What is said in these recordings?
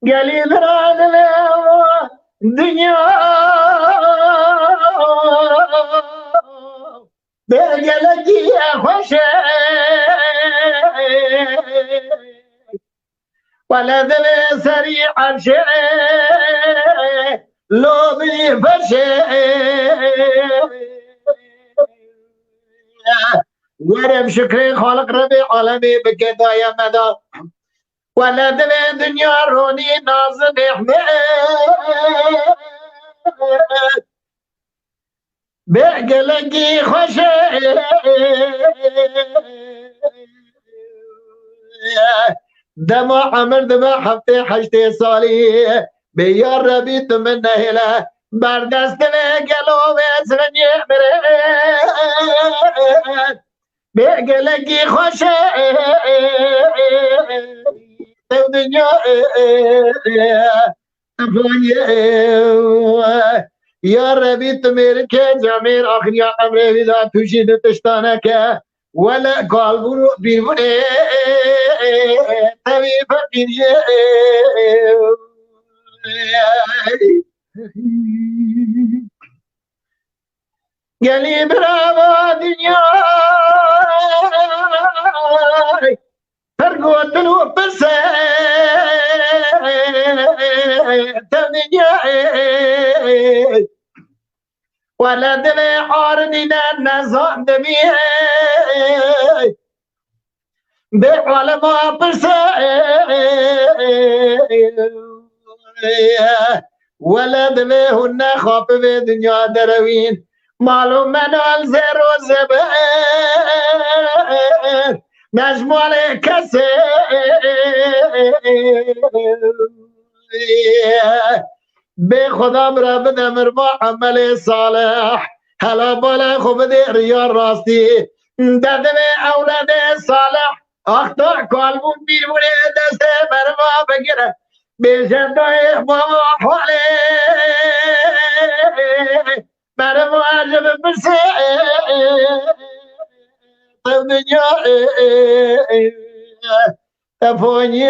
قليل راد الدنيا بقلقي خوشي ولا ذل سريع الشيء لو بي فرشي ورب شكري خالق ربي عالمي بكذا يا مدى ولا ذل دنيا روني ناظم احمد بقلقي خوشي دمع عمر دمع حفتي حجتي صالي بيا ربي تمنى هلا بردست قلو بسرني مرد بقلقي خوشي دنيا يا ربي تمير جامير آخر يا عمري بذا تشيد تشتانك ولا قلبه بيروني تبي فقير قالي برافو دنيا فرقوت بس دنيا ولا دمي حارنينا نزان دمي بعلما بس ولا دمي هن خاف بدنيا دروين معلوم منال زر وزبر مجموع كسر به خدا برا بدم اربا عمل صالح هلا بالا خوب دی ریا راستی داده به اولاد صالح اختا کالبون بیرونه دست برما بگیره بیشن دای بابا حاله برما عجب بسه طب دنیا افونی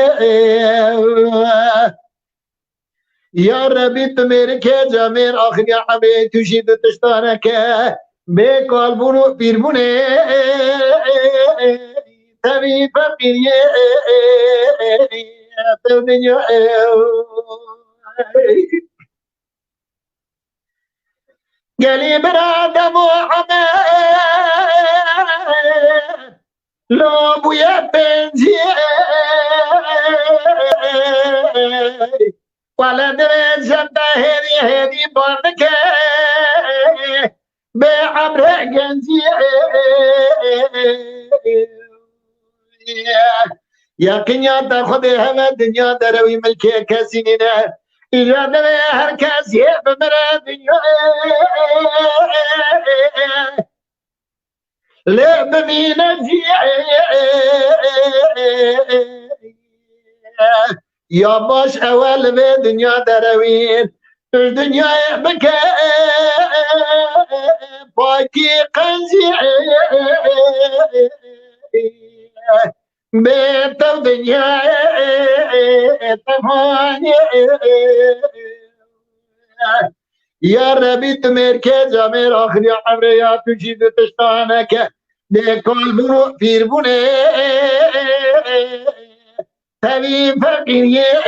یا ربی تو میرے کے جامیر آخری عمی تشید تشتانک بے کالبونو پیربونے تبی فقیری تو دنیا گلی برادم و عمی لو بویا بنجی ولا دري جنة هذي بارك بعمر جنزي يا كنيا تاخذ هم الدنيا دروي ملكي كاسينينا إذا دري هركاس بمر الدنيا لا بمينا يا باش اول به دنیا دروین دنیا بکه پاکی قنزی به تو دنیا تمانی یا ربی تمیر که جامیر آخری عمره یا تشید تشتانک دیکال برو پیر بونه تبي فقير